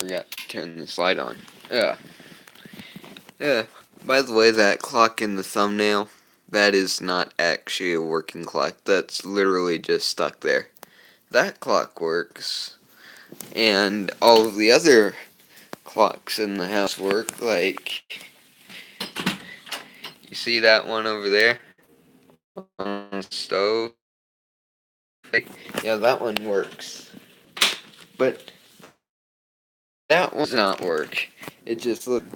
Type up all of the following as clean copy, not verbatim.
Forgot to turn this light on. Yeah. Yeah. By the way, that clock in the thumbnail, that is not actually a working clock. That's literally just stuck there. That clock works. And all of the other clocks in the house work. Like, you see that one over there on the stove? Yeah, that one works. But that one does not work. It just looks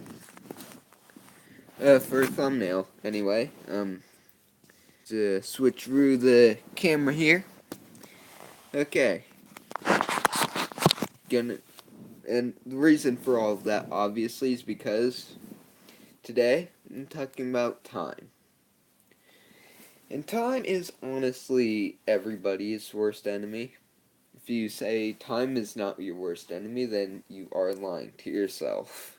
for a thumbnail anyway. To switch through the camera here. Okay. Gonna and the reason for all of that obviously is because today I'm talking about time. And time is honestly everybody's worst enemy. If you say time is not your worst enemy, then you are lying to yourself.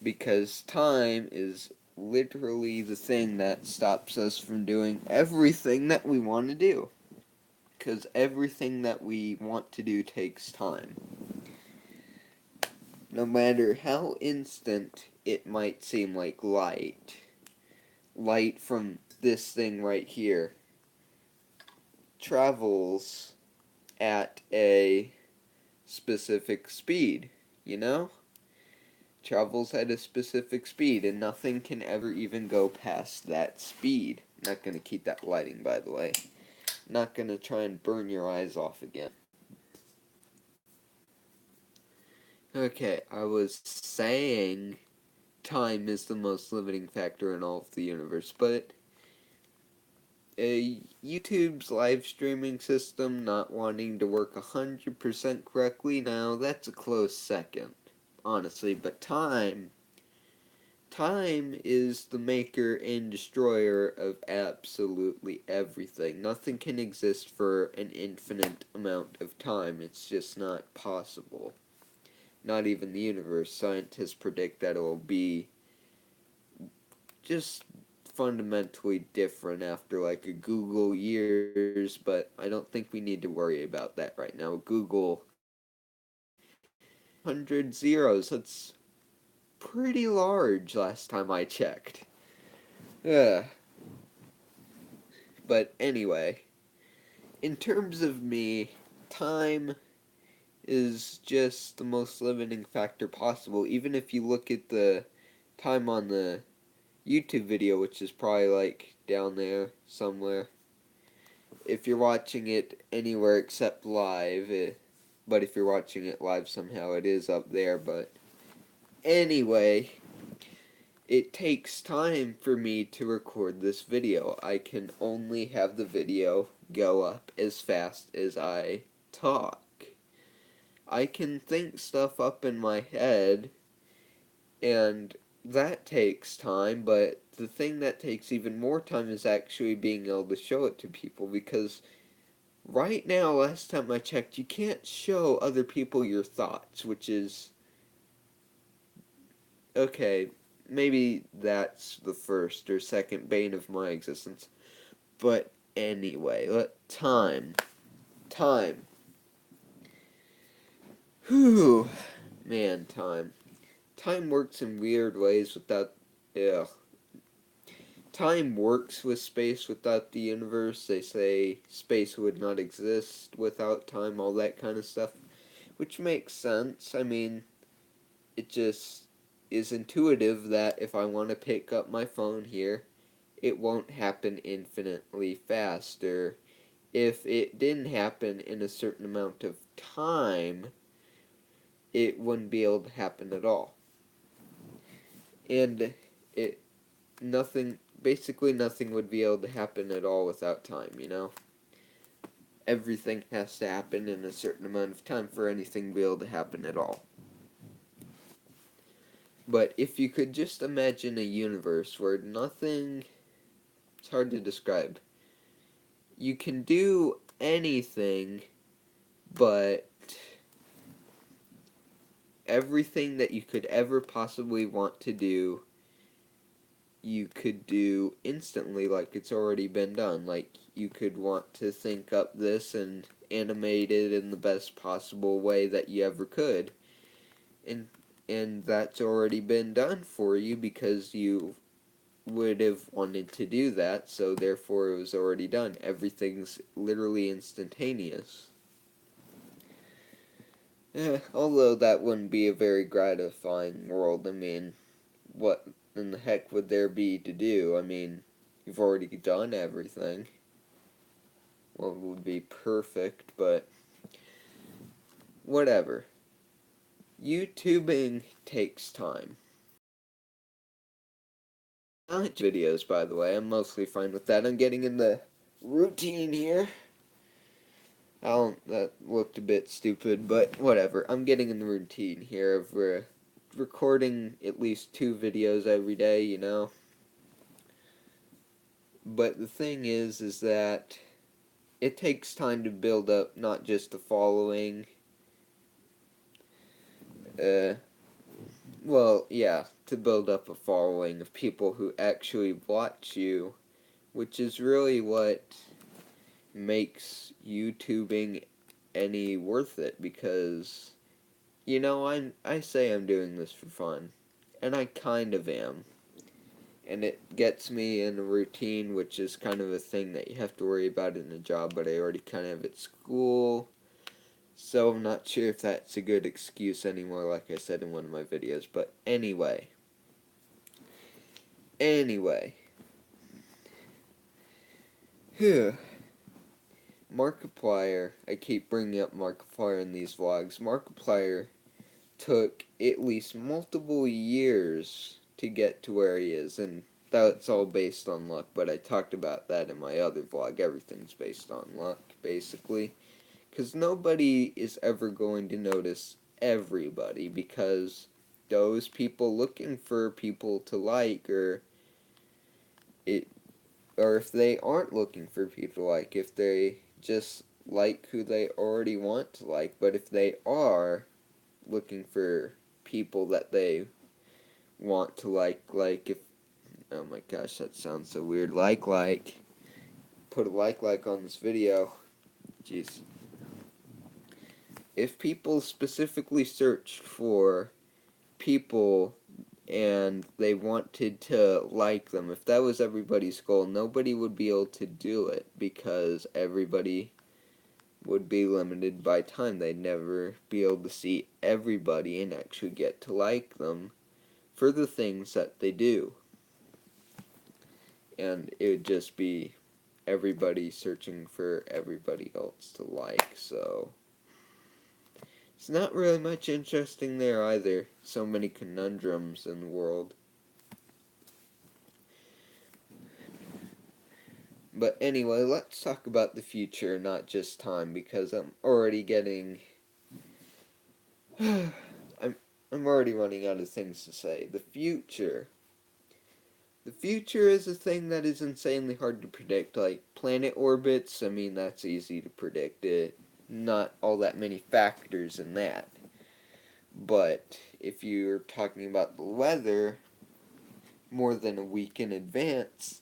Because time is literally the thing that stops us from doing everything that we want to do. Because everything that we want to do takes time. No matter how instant it might seem like light from this thing right here travels at a specific speed, you know? Travels at a specific speed, and nothing can ever even go past that speed. Not gonna keep that lighting, by the way. Not gonna try and burn your eyes off again. Okay, I was saying time is the most limiting factor in all of the universe, but YouTube's live streaming system not wanting to work 100% correctly, now that's a close second, honestly, but time is the maker and destroyer of absolutely everything. Nothing can exist for an infinite amount of time. It's just not possible. Not even the universe. Scientists predict that it will be just fundamentally different after like a Google years, but I don't think we need to worry about that right now. Google 100 zeros. That's pretty large last time I checked. Yeah. But anyway, in terms of me, time is just the most limiting factor possible. Even if you look at the time on the YouTube video, which is probably like down there somewhere. If you're watching it anywhere except live, but if you're watching it live somehow, it is up there. But anyway, it takes time for me to record this video. I can only have the video go up as fast as I talk. I can think stuff up in my head, and that takes time, but the thing that takes even more time is actually being able to show it to people, because right now, last time I checked, you can't show other people your thoughts, which is... okay, maybe that's the first or second bane of my existence. But anyway, time. Time. Whew. Man, time. Time works in weird ways without... ugh. Time works with space without the universe. They say space would not exist without time, all that kind of stuff. Which makes sense. I mean, it just is intuitive that if I want to pick up my phone here, it won't happen infinitely faster. If it didn't happen in a certain amount of time, it wouldn't be able to happen at all. And it basically nothing would be able to happen at all without time, you know? Everything has to happen in a certain amount of time for anything to be able to happen at all. But if you could just imagine a universe where nothing... it's hard to describe. You can do anything, but everything that you could ever possibly want to do, you could do instantly, like it's already been done. Like, you could want to think up this and animate it in the best possible way that you ever could. and that's already been done for you because you would have wanted to do that, so therefore it was already done. Everything's literally instantaneous. Although that wouldn't be a very gratifying world. I mean, what in the heck would there be to do? I mean, you've already done everything. Well, it would be perfect, but whatever. YouTubing takes time. I like videos, by the way. I'm mostly fine with that. I'm getting in the routine here. That looked a bit stupid, but whatever. I'm getting in the routine here of recording at least 2 videos every day, you know? But the thing is that it takes time to build up not just a following, well, yeah, to build up a following of people who actually watch you, which is really what makes YouTubing any worth it, because, you know, I say I'm doing this for fun, and I kind of am. And it gets me in a routine, which is kind of a thing that you have to worry about in a job, but I already kind of have at school. So I'm not sure if that's a good excuse anymore, like I said in one of my videos. But anyway. Phew. Markiplier, I keep bringing up Markiplier in these vlogs. Markiplier took at least multiple years to get to where he is, and that's all based on luck, but I talked about that in my other vlog. Everything's based on luck, basically, because nobody is ever going to notice everybody, because those people looking for people to like, it or if they aren't looking for people to like, if they just like who they already want to like, but if they are looking for people that they want to like if, oh my gosh, that sounds so weird, put a like on this video, jeez. If people specifically searched for people and they wanted to like them, if that was everybody's goal, nobody would be able to do it because everybody would be limited by time. They'd never be able to see everybody and actually get to like them for the things that they do. And it would just be everybody searching for everybody else to like, so it's not really much interesting there either. So many conundrums in the world. But anyway, let's talk about the future, not just time, because I'm already getting I'm already running out of things to say. The future. The future is a thing that is insanely hard to predict. Like planet orbits, I mean, that's easy to predict. Not all that many factors in that. But if you're talking about the weather more than a week in advance,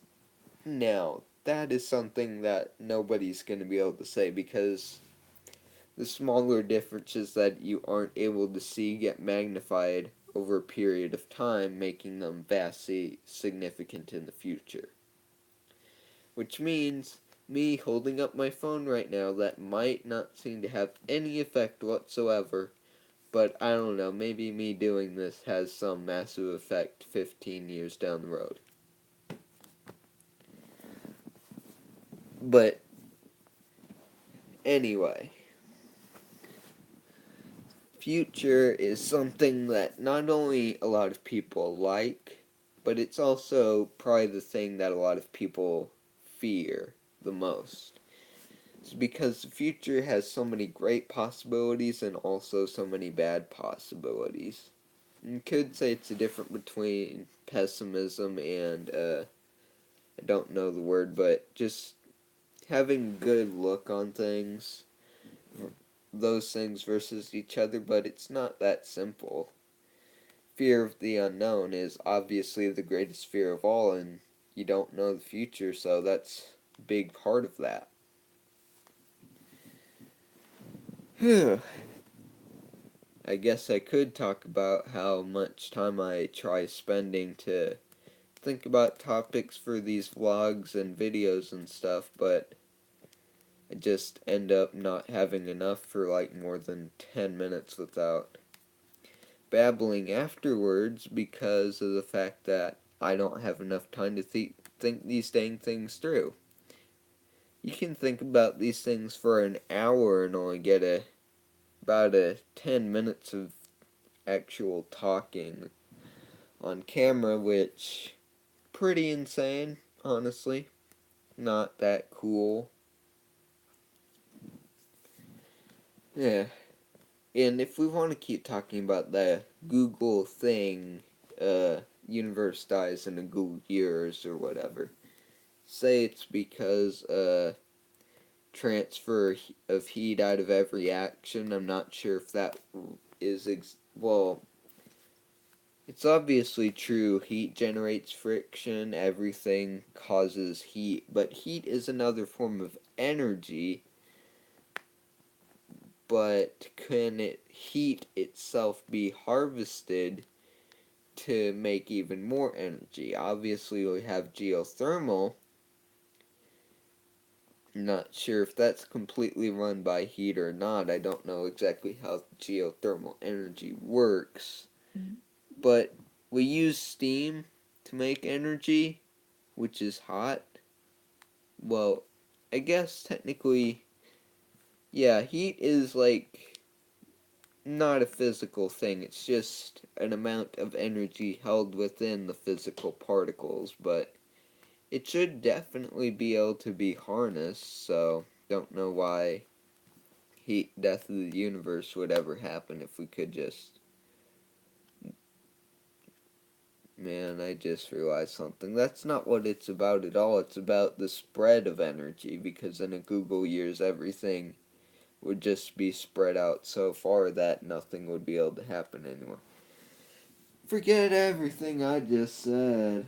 now that is something that nobody's going to be able to say, because the smaller differences that you aren't able to see get magnified over a period of time, making them vastly significant in the future. Which means me holding up my phone right now, that might not seem to have any effect whatsoever, but I don't know, maybe me doing this has some massive effect 15 years down the road. But anyway, future is something that not only a lot of people like, but it's also probably the thing that a lot of people fear the most. It's because the future has so many great possibilities and also so many bad possibilities. You could say it's a difference between pessimism and, I don't know the word, but just having good look on things, those things versus each other, but it's not that simple. Fear of the unknown is obviously the greatest fear of all, and you don't know the future, so that's a big part of that. I guess I could talk about how much time I try spending to think about topics for these vlogs and videos and stuff, but I just end up not having enough for like more than 10 minutes without babbling afterwards because of the fact that I don't have enough time to think these dang things through. You can think about these things for an hour and only get about 10 minutes of actual talking on camera, which pretty insane, honestly. Not that cool. Yeah. And if we want to keep talking about the Google thing, universe dies in a Google years or whatever, say it's because transfer of heat out of every action. I'm not sure if that is well, it's obviously true. Heat generates friction, everything causes heat, but heat is another form of energy. But can heat itself be harvested to make even more energy? Obviously, we have geothermal. Not sure if that's completely run by heat or not. I don't know exactly how geothermal energy works. But we use steam to make energy, which is hot. Well, I guess technically, yeah, heat is like not a physical thing. It's just an amount of energy held within the physical particles, but it should definitely be able to be harnessed, so don't know why heat death of the universe would ever happen if we could just... Man, I just realized something. That's not what it's about at all. It's about the spread of energy, because in a Google years, everything would just be spread out so far that nothing would be able to happen anymore. Forget everything I just said.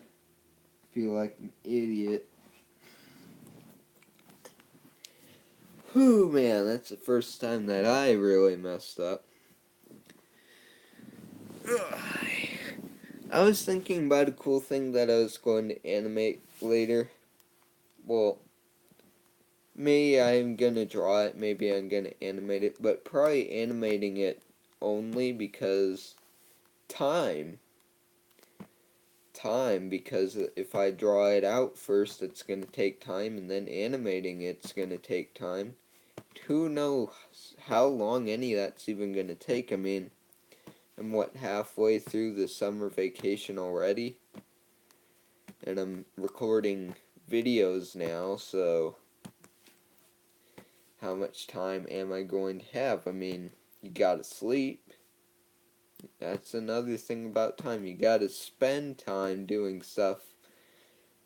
Feel like an idiot. Whew, man, that's the first time that I really messed up. Ugh. I was thinking about a cool thing that I was going to animate later. Well, maybe I'm gonna draw it, maybe I'm gonna animate it, but probably animating it only because time. Because if I draw it out first, it's gonna take time, and then animating it's gonna take time. Who knows how long any of that's even gonna take? I mean, I'm halfway through the summer vacation already, and I'm recording videos now, so how much time am I going to have? I mean, you gotta sleep. That's another thing about time. You gotta spend time doing stuff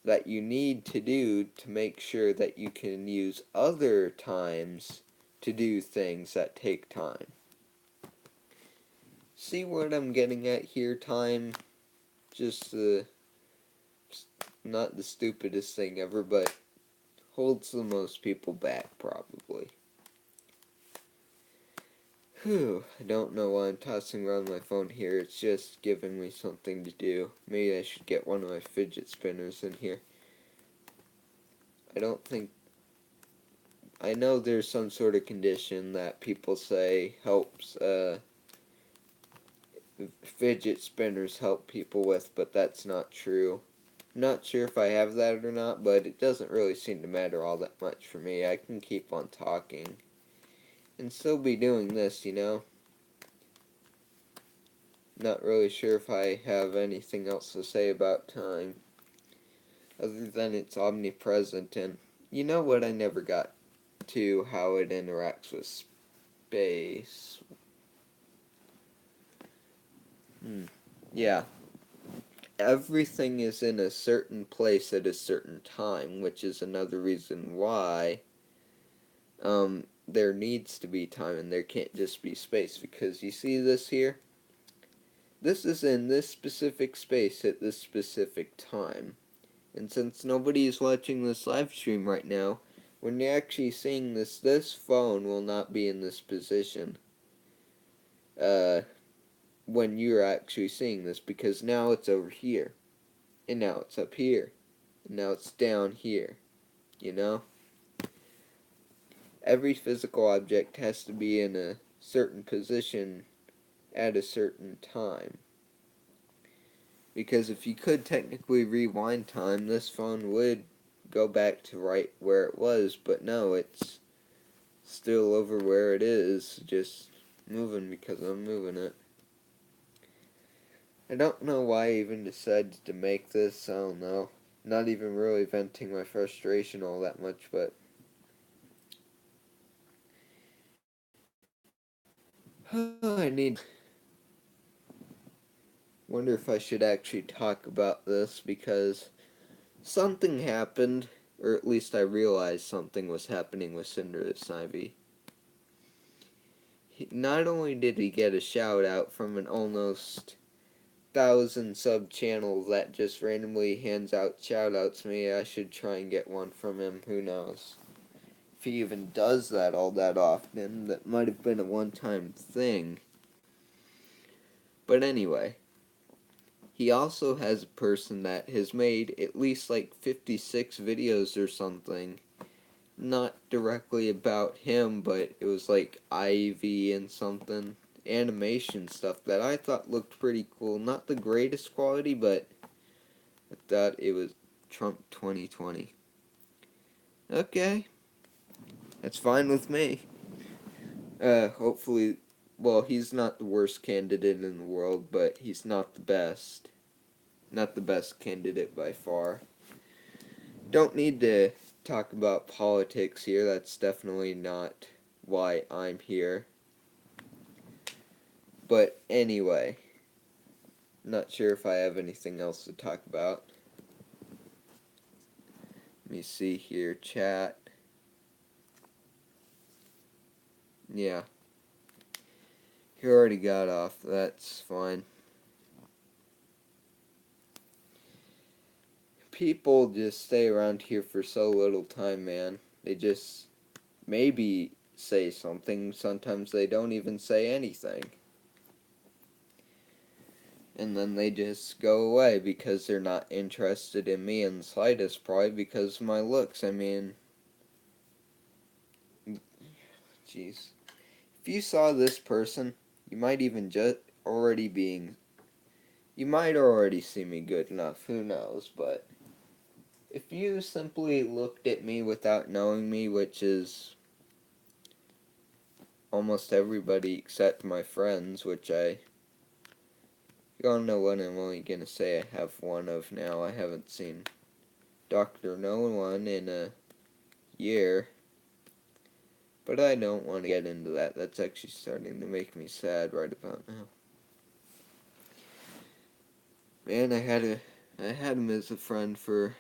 that you need to do to make sure that you can use other times to do things that take time. See what I'm getting at here? Time, just not the stupidest thing ever, but holds the most people back, probably. Whew, I don't know why I'm tossing around my phone here. It's just giving me something to do. Maybe I should get one of my fidget spinners in here. I don't think... I know there's some sort of condition that people say helps, fidget spinners help people with, but that's not true. I'm not sure if I have that or not, but it doesn't really seem to matter all that much for me. I can keep on talking and still be doing this, you know? Not really sure if I have anything else to say about time, other than it's omnipresent, and you know what I never got to, how it interacts with space. Yeah. Everything is in a certain place at a certain time, which is another reason why there needs to be time and there can't just be space, because you see this here? This is in this specific space at this specific time. And since nobody is watching this live stream right now, when you're actually seeing this phone will not be in this position. uh, when you're actually seeing this, because now it's over here, and now it's up here, and now it's down here, you know? Every physical object has to be in a certain position at a certain time. Because if you could technically rewind time, this phone would go back to right where it was, but no, it's still over where it is, just moving because I'm moving it. I don't know why I even decided to make this, I don't know. Not even really venting my frustration all that much, but I need... Wonder if I should actually talk about this, because something happened, or at least I realized something was happening with Cinder the Snivy. Not only did he get a shout out from an almost 1,000 sub channel that just randomly hands out shout outs, maybe I should try and get one from him, who knows. If he even does that all that often, that might have been a one-time thing. But anyway, he also has a person that has made at least like 56 videos or something, not directly about him, but it was like Ivy and something, animation stuff that I thought looked pretty cool. Not the greatest quality, but I thought it was Trump 2020. Okay, that's fine with me. Hopefully, well, he's not the worst candidate in the world, but he's not the best. Not the best candidate by far. Don't need to talk about politics here, that's definitely not why I'm here. But anyway, not sure if I have anything else to talk about. Let me see here, chat. Yeah. You already got off, that's fine. People just stay around here for so little time, man. They just maybe say something, sometimes they don't even say anything. And then they just go away because they're not interested in me in the slightest, probably because of my looks. I mean, jeez. If you saw this person, you might even just already being... You might already see me good enough, who knows, but... If you simply looked at me without knowing me, which is almost everybody except my friends, which I don't know what I'm only gonna say I have one of now. I haven't seen Dr. No One in a year. But I don't want to get into that. That's actually starting to make me sad right about now. Man, I had him as a friend for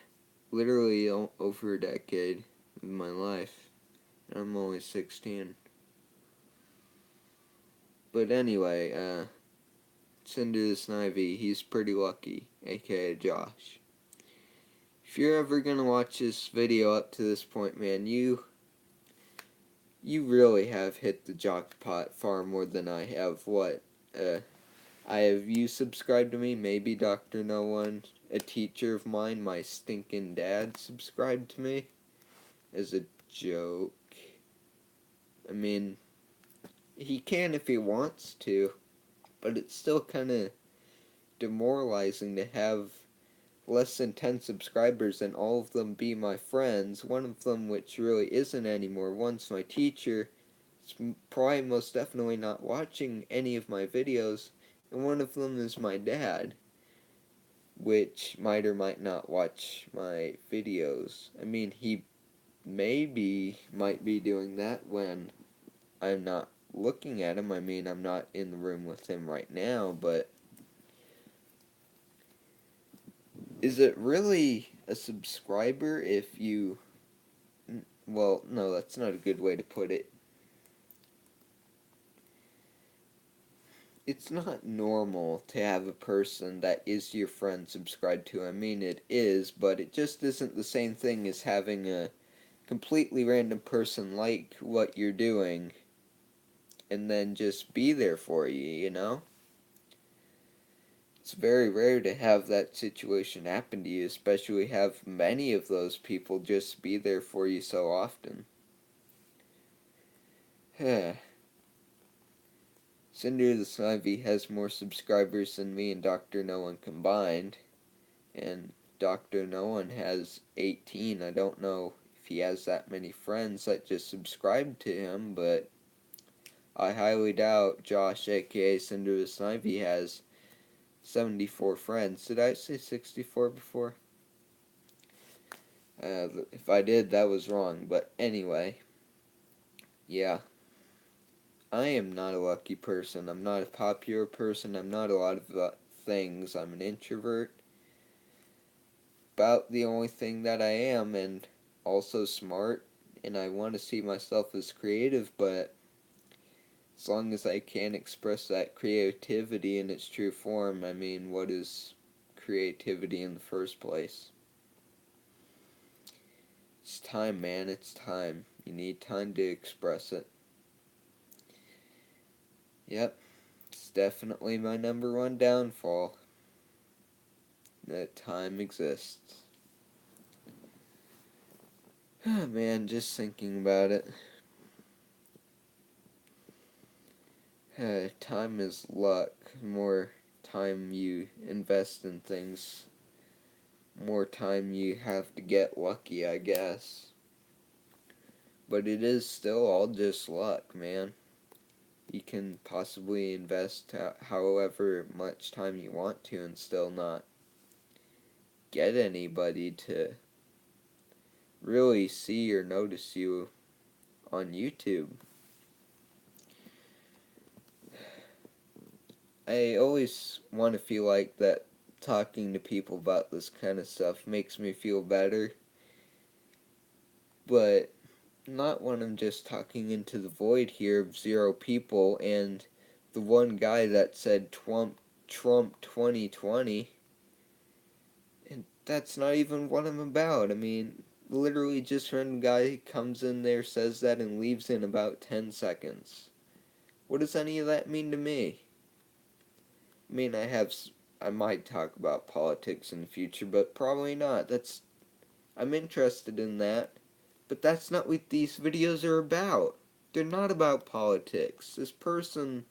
literally over a decade of my life. And I'm only 16. But anyway, Cinder the Snivy, he's pretty lucky, aka Josh. If you're ever gonna watch this video up to this point, man, you really have hit the jackpot far more than I have. I have you subscribed to me, maybe Dr. No One, a teacher of mine, my stinking dad subscribed to me as a joke. I mean, he can if he wants to, but it's still kind of demoralizing to have less than 10 subscribers and all of them be my friends, one of them which really isn't anymore. One's my teacher, it's probably most definitely not watching any of my videos, and one of them is my dad, which might or might not watch my videos. I mean, he might be doing that when I'm not looking at him. I mean, I'm not in the room with him right now, but is it really a subscriber if you... Well, no, that's not a good way to put it. It's not normal to have a person that is your friend subscribe to. I mean, it is, but it just isn't the same thing as having a completely random person like what you're doing and then just be there for you, you know? It's very rare to have that situation happen to you, especially have many of those people just be there for you so often. Cinder the Snivy has more subscribers than me and Dr. No One combined, and Dr. No One has 18. I don't know if he has that many friends that just subscribe to him, but I highly doubt Josh, aka Cinder the Snivy, has 74 friends. Did I say 64 before? If I did, that was wrong. But anyway, yeah. I am not a lucky person. I'm not a popular person. I'm not a lot of things. I'm an introvert. About the only thing that I am, and also smart. And I want to see myself as creative, but as long as I can't express that creativity in its true form, I mean, what is creativity in the first place? It's time, man. It's time. You need time to express it. Yep, it's definitely my number one downfall. That time exists. Man, just thinking about it. Time is luck. The more time you invest in things, more time you have to get lucky, I guess. But it is still all just luck, man. You can possibly invest however much time you want to and still not get anybody to really see or notice you on YouTube. I always want to feel like that talking to people about this kind of stuff makes me feel better, but not when I'm just talking into the void here of 0 people and the one guy that said Trump 2020, and that's not even what I'm about. I mean, literally just random guy comes in there, says that, and leaves in about 10 seconds. What does any of that mean to me? I mean, I might talk about politics in the future, but probably not. I'm interested in that, but that's not what these videos are about. They're not about politics. This person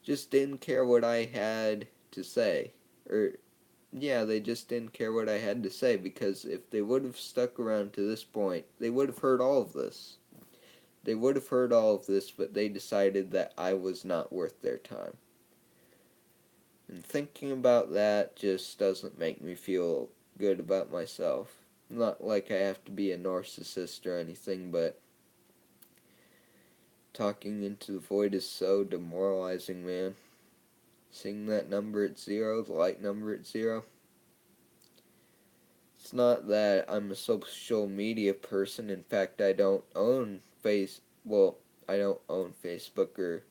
just didn't care what I had to say. Or, yeah, they just didn't care what I had to say, because if they would have stuck around to this point, they would have heard all of this. They would have heard all of this, but they decided that I was not worth their time. And thinking about that just doesn't make me feel good about myself. Not like I have to be a narcissist or anything, but talking into the void is so demoralizing, man. Seeing that number at 0, the light number at 0. It's not that I'm a social media person. In fact, I don't own I don't own Facebook or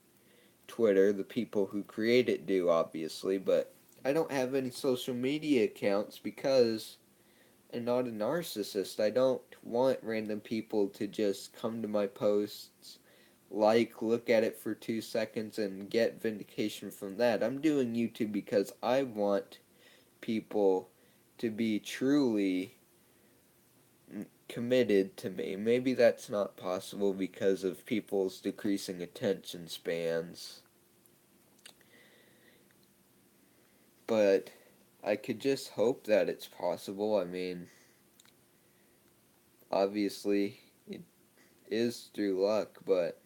Twitter. The people who create it do, obviously, but I don't have any social media accounts because I'm not a narcissist. I don't want random people to just come to my posts, look at it for 2 seconds, and get vindication from that. I'm doing YouTube because I want people to be truly committed to me. Maybe that's not possible because of people's decreasing attention spans, but I could just hope that it's possible. I mean, obviously it is through luck, but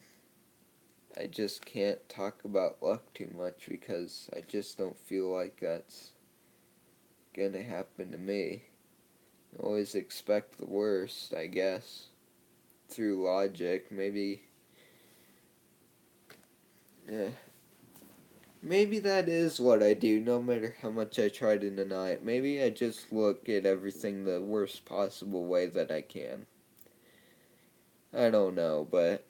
I just can't talk about luck too much because I just don't feel like that's gonna happen to me. I always expect the worst, I guess, through logic. Eh, maybe that is what I do, no matter how much I try to deny it. Maybe I just look at everything the worst possible way that I can. I don't know, but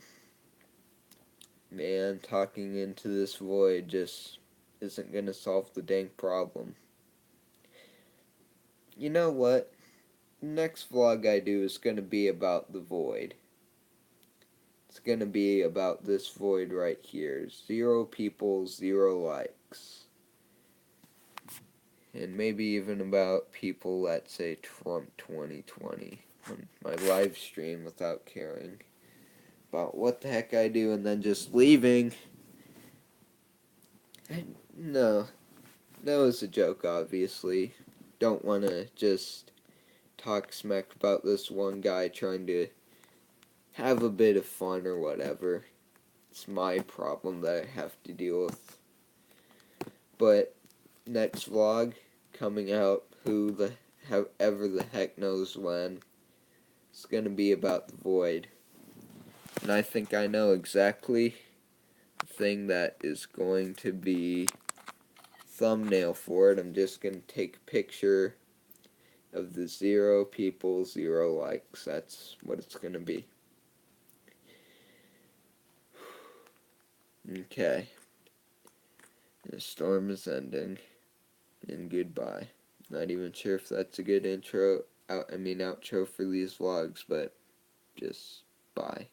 man, talking into this void just isn't gonna solve the dang problem. You know what? Next vlog I do is gonna be about the void. It's gonna be about this void right here. 0 people, 0 likes. And maybe even about people that say Trump 2020 on my live stream without caring about what the heck I do and then just leaving. No, that was a joke, obviously. Don't want to just talk smack about this one guy trying to have a bit of fun or whatever. It's my problem that I have to deal with. But next vlog coming out, however the heck knows when, it's gonna be about the void. And I think I know exactly the thing that is going to be thumbnail for it. I'm just gonna take a picture of the 0 people, 0 likes. That's what it's gonna be. Okay. The storm is ending. And goodbye. Not even sure if that's a good outro for these vlogs, but just bye.